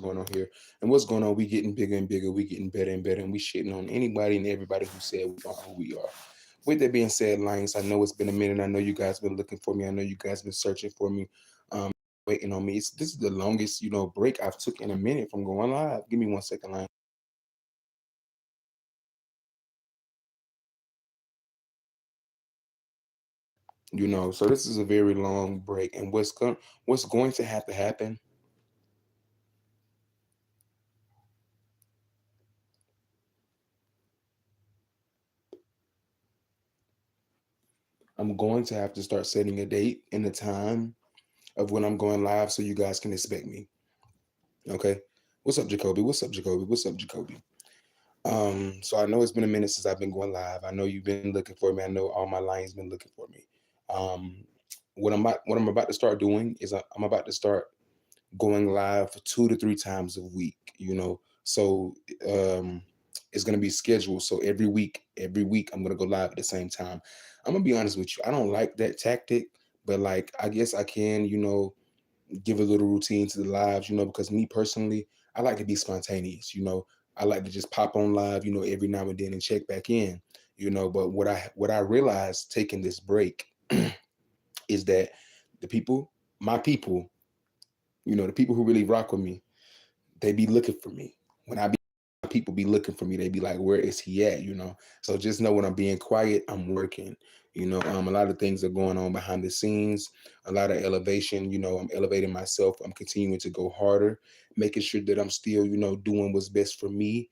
going on here. And what's going on? We getting bigger and bigger. We getting better and better. And we shitting on anybody and everybody who said we are who we are. With that being said, Lions, I know it's been a minute. I know you guys been looking for me. I know you guys been searching for me, waiting on me. This is the longest, break I've took in a minute from going live. Give me 1 second, Lions. So this is a very long break, and what's going to have to happen. I'm going to have to start setting a date and a time of when I'm going live so you guys can expect me. Okay. What's up, Jacoby? What's up, Jacoby? What's up, Jacoby? So I know it's been a minute since I've been going live. I know you've been looking for me. I know all my lions been looking for me. Um, what I'm about to start doing is I'm about to start going live 2 to 3 times a week. So um, it's gonna be scheduled. So every week I'm gonna go live at the same time. I'm gonna be honest with you. I don't like that tactic, but like I guess I can, give a little routine to the lives, because me personally, I like to be spontaneous. I like to just pop on live, every now and then and check back in. But what I realized taking this break is that the people, my people, the people who really rock with me, they be looking for me. When I be people be looking for me, they be like, where is he at? So just know when I'm being quiet, I'm working. A lot of things are going on behind the scenes, a lot of elevation. I'm elevating myself. I'm continuing to go harder, making sure that I'm still, doing what's best for me.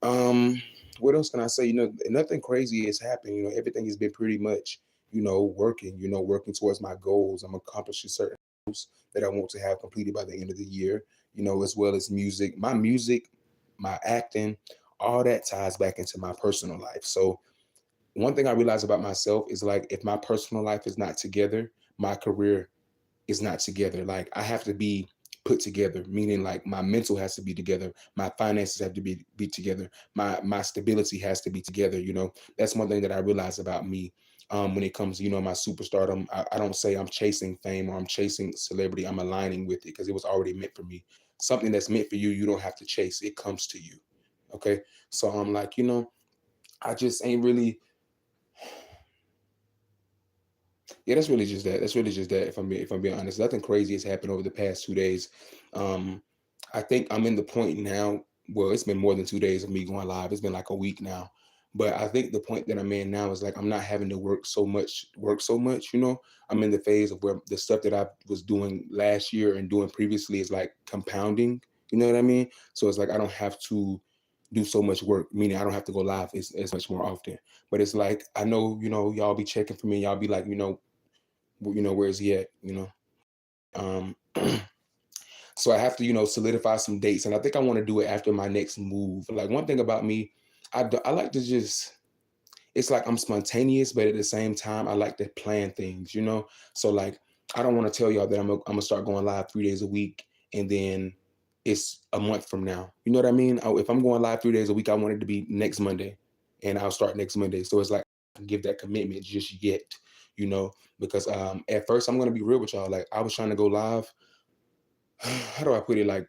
um what else can I say? Nothing crazy has happened. Everything has been pretty much, working towards my goals. I'm accomplishing certain goals that I want to have completed by the end of the year, as well as music, my acting, all that ties back into my personal life. So one thing I realize about myself is like if my personal life is not together, my career is not together. Like I have to be put together, meaning like my mental has to be together, my finances have to be together, my stability has to be together. That's one thing that I realize about me. When it comes to my superstardom, I don't say I'm chasing fame or I'm chasing celebrity. I'm aligning with it because it was already meant for me. Something that's meant for you, you don't have to chase. It comes to you. Okay. So I'm like, I just ain't really. Yeah, that's really just that. That's really just that. If I'm being honest, nothing crazy has happened over the past 2 days. Um, I think I'm in the point now. Well, it's been more than 2 days of me going live. It's been like a week now. But I think the point that I'm in now is like I'm not having to work so much. I'm in the phase of where the stuff that I was doing last year and doing previously is like compounding. You know what I mean? So it's like I don't have to do so much work, meaning I don't have to go live as much more often. But it's like I know, y'all be checking for me. Y'all be like, where is he at? Um, so I have to, solidify some dates, and I think I want to do it after my next move. Like one thing about me, I like to just. It's like I'm spontaneous, but at the same time, I like to plan things. So like, I don't want to tell y'all that I'm gonna start going live 3 days a week, and then it's a month from now. You know what I mean? If I'm going live 3 days a week, I want it to be next Monday, and I'll start next Monday. So it's like I can give that commitment just yet, you know, because at first I'm gonna be real with y'all. Like I was trying to go live. How do I put it? Like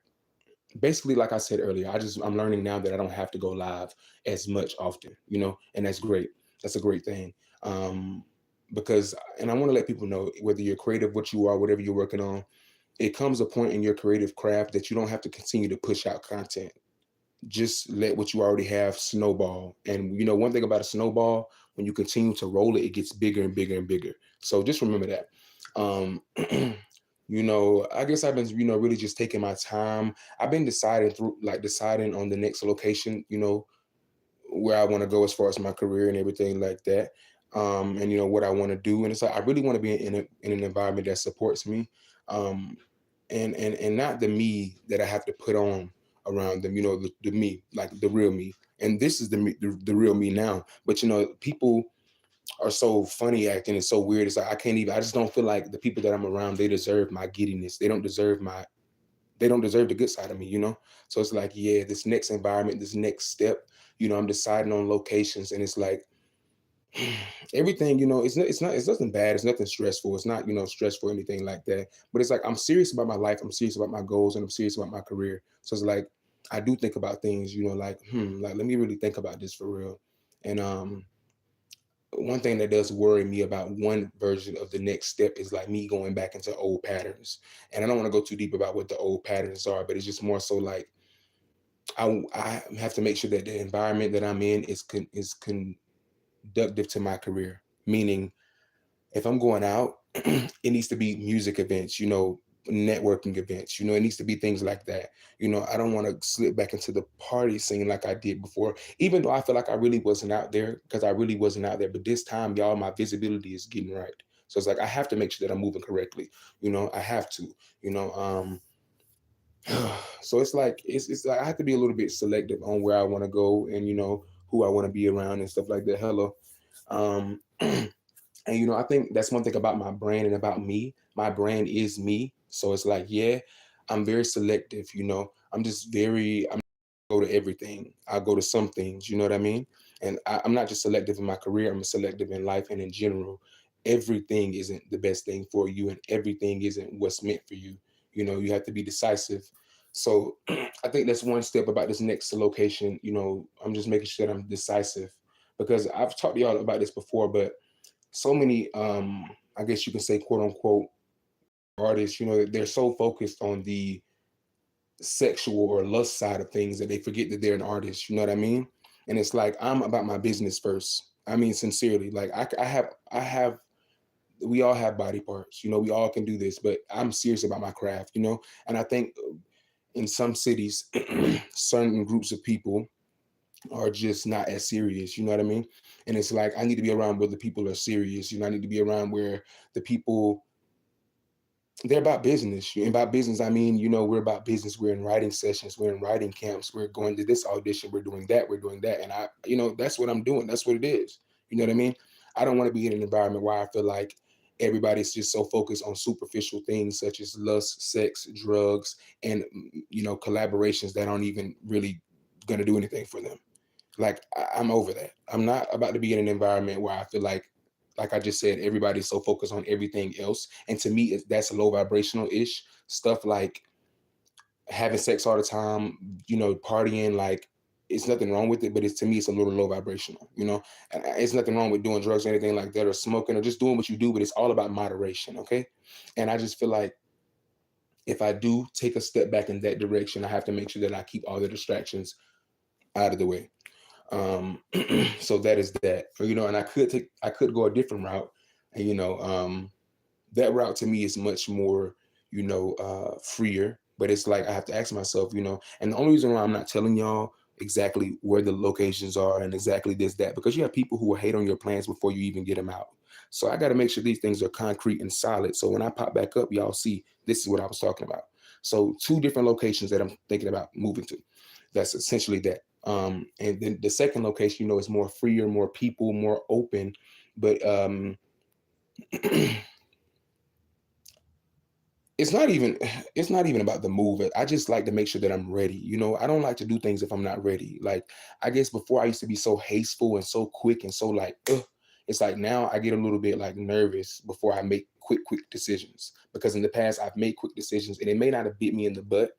basically, like I said earlier, I'm learning now that I don't have to go live as much often, and that's great. That's a great thing. Um, because and I want to let people know whether you're creative, what you are, whatever you're working on, it comes a point in your creative craft that you don't have to continue to push out content. Just let what you already have snowball. And one thing about a snowball, when you continue to roll it, it gets bigger and bigger and bigger. So just remember that. Um, I guess I've been, really just taking my time. I've been deciding on the next location, where I want to go as far as my career and everything like that. And what I want to do. And it's like I really want to be in an environment that supports me. Um, and not the me that I have to put on around them, the me, like the real me. And this is the real me now. But people are so funny acting and so weird. It's like I just don't feel like the people that I'm around, they deserve my giddiness. They don't deserve the good side of me. So it's like, yeah, this next environment, this next step, I'm deciding on locations, and it's like everything, it's nothing bad, it's nothing stressful, it's not, stressful or anything like that. But it's like I'm serious about my life, I'm serious about my goals, and I'm serious about my career. So it's like I do think about things, like, like let me really think about this for real. And one thing that does worry me about one version of the next step is like me going back into old patterns. And I don't want to go too deep about what the old patterns are, but it's just more so like I have to make sure that the environment that I'm in is conductive to my career. Meaning, if I'm going out, it needs to be music events, networking events, it needs to be things like that. I don't want to slip back into the party scene like I did before, even though I feel like I really wasn't out there, because I really wasn't out there. But this time, y'all, my visibility is getting right. So it's like I have to make sure that I'm moving correctly. I have to, you know, um, so it's like I have to be a little bit selective on where I want to go, and who I want to be around and stuff like that. Hello. And I think that's one thing about my brand and about me. My brand is me. So it's like, yeah, I'm very selective, I'm just I'm go to everything. I'll go to some things, you know what I mean? And I'm not just selective in my career, I'm selective in life and in general. Everything isn't the best thing for you, and everything isn't what's meant for you. You have to be decisive. So I think that's one step about this next location. I'm just making sure that I'm decisive, because I've talked to y'all about this before, but so many, I guess you can say, quote unquote, artists, they're so focused on the sexual or lust side of things that they forget that they're an artist. You know what I mean? And it's like I'm about my business first. I mean, sincerely, like I have we all have body parts. We all can do this, but I'm serious about my craft. And I think in some cities, certain groups of people are just not as serious. You know what I mean? And it's like I need to be around where the people are serious. I need to be around where the people, they're about business. And by business, I mean, we're about business. We're in writing sessions, we're in writing camps, we're going to this audition, we're doing that, we're doing that. And that's what I'm doing. That's what it is. You know what I mean? I don't want to be in an environment where I feel like everybody's just so focused on superficial things such as lust, sex, drugs, and collaborations that aren't even really going to do anything for them. Like I'm over that. I'm not about to be in an environment where I feel like I just said, everybody's so focused on everything else. And to me, that's low vibrational ish stuff, like having sex all the time, partying. Like it's nothing wrong with it, but it's, to me, it's a little low vibrational. And it's nothing wrong with doing drugs or anything like that, or smoking, or just doing what you do, but it's all about moderation. Okay. And I just feel like if I do take a step back in that direction, I have to make sure that I keep all the distractions out of the way. um so that is that. And I could go a different route, and that route to me is much more freer. But it's like I have to ask myself, and the only reason why I'm not telling y'all exactly where the locations are and exactly this, that, because you have people who will hate on your plans before you even get them out. So I got to make sure these things are concrete and solid, so when I pop back up, y'all see this is what I was talking about. So two different locations that I'm thinking about moving to. That's essentially that. And then the second location, is more freer, more people, more open. But it's not even it's not even about the move. I just like to make sure that I'm ready. I don't like to do things if I'm not ready. Like, I guess before I used to be so hasteful and so quick and so like, ugh. It's like now I get a little bit like nervous before I make quick decisions, because in the past I've made quick decisions and it may not have bit me in the butt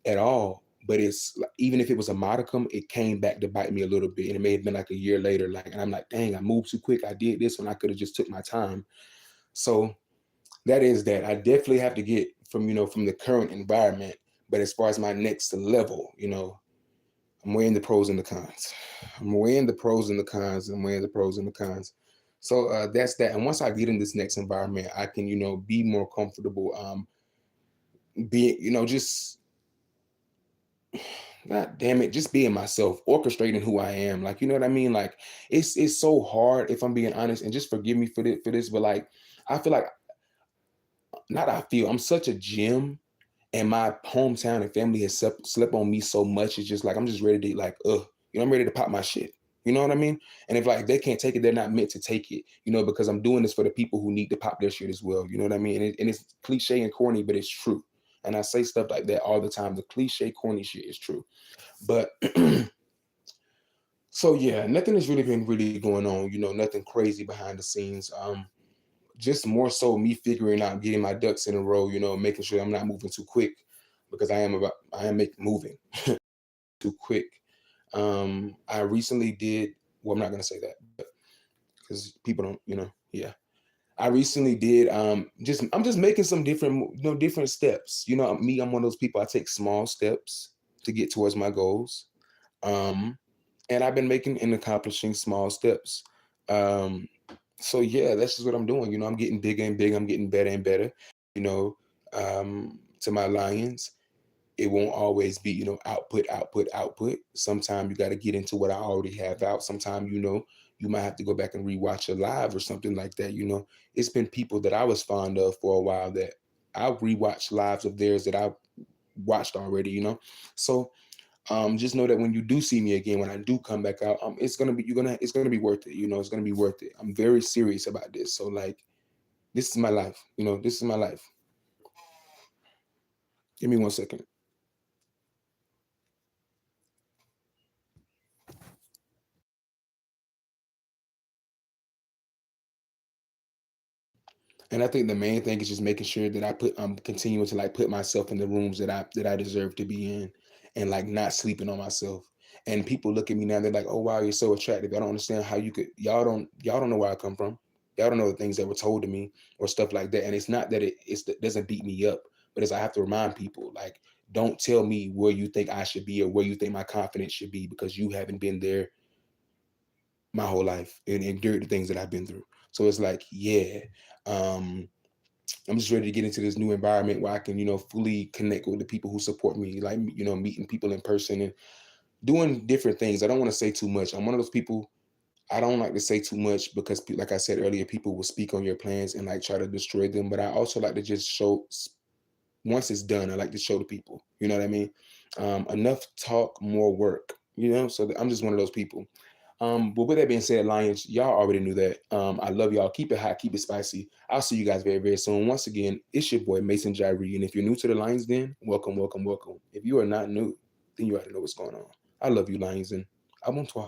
at all. But it's like, even if it was a modicum, it came back to bite me a little bit, and it may have been like a year later. Like, and I'm like, dang, I moved too quick. I did this when I could have just took my time. So that is that. I definitely have to get from the current environment. But as far as my next level, I'm weighing the pros and the cons. I'm weighing the pros and the cons. I'm weighing the pros and the cons. So that's that. And once I get in this next environment, I can be more comfortable. Being just, God damn it, just being myself, orchestrating who I am. Like, you know what I mean? Like, it's so hard, if I'm being honest, and just forgive me for this, but like I feel like, not I feel, I'm such a gem, and my hometown and family has slept on me so much. It's just like I'm just ready to, like, I'm ready to pop my shit. You know what I mean? And if like they can't take it, they're not meant to take it. Because I'm doing this for the people who need to pop their shit as well. You know what I mean? And it's cliche and corny, but it's true. And I say stuff like that all the time. The cliche, corny shit is true. But So yeah, nothing has really been really going on, nothing crazy behind the scenes. Just more so me figuring out getting my ducks in a row, making sure I'm not moving too quick because I am moving too quick. I recently did, well, I'm not gonna say that, but because people don't, yeah. I recently did just I'm just making some different, different steps. Me, I'm one of those people, I take small steps to get towards my goals. Um, and I've been making and accomplishing small steps. Um, so yeah, that's just what I'm doing. I'm getting bigger and bigger. I'm getting better and better. You know, to my lions, it won't always be output, output, output. Sometimes you got to get into what I already have out. Sometimes you might have to go back and rewatch a live or something like that. It's been people that I was fond of for a while that I'll rewatch lives of theirs that I watched already. So just know that when you do see me again, when I do come back out, it's gonna be worth it. It's gonna be worth it. I'm very serious about this. So like, this is my life. This is my life. Give me 1 second. And I think the main thing is just making sure that I'm continuing to like put myself in the rooms that I deserve to be in, and like not sleeping on myself. And people look at me now, they're like, "Oh wow, you're so attractive." I don't understand how you could. Y'all don't know where I come from. Y'all don't know the things that were told to me or stuff like that. And it's not that it doesn't beat me up, but it's I have to remind people like, don't tell me where you think I should be or where you think my confidence should be because you haven't been there my whole life and endured the things that I've been through. So it's like, yeah. Um, I'm just ready to get into this new environment where I can, fully connect with the people who support me, like, meeting people in person and doing different things. I don't want to say too much. I'm one of those people, I don't like to say too much because, like I said earlier, people will speak on your plans and like try to destroy them. But I also like to just show, once it's done, I like to show the people, you know what I mean? Enough talk, more work, So I'm just one of those people. But with that being said, Lions, y'all already knew that. I love y'all. Keep it hot, keep it spicy. I'll see you guys very, very soon. Once again, it's your boy Mason Jyree. And if you're new to the Lions Den, welcome, welcome, welcome. If you are not new, then you already know what's going on. I love you, Lions, and I want to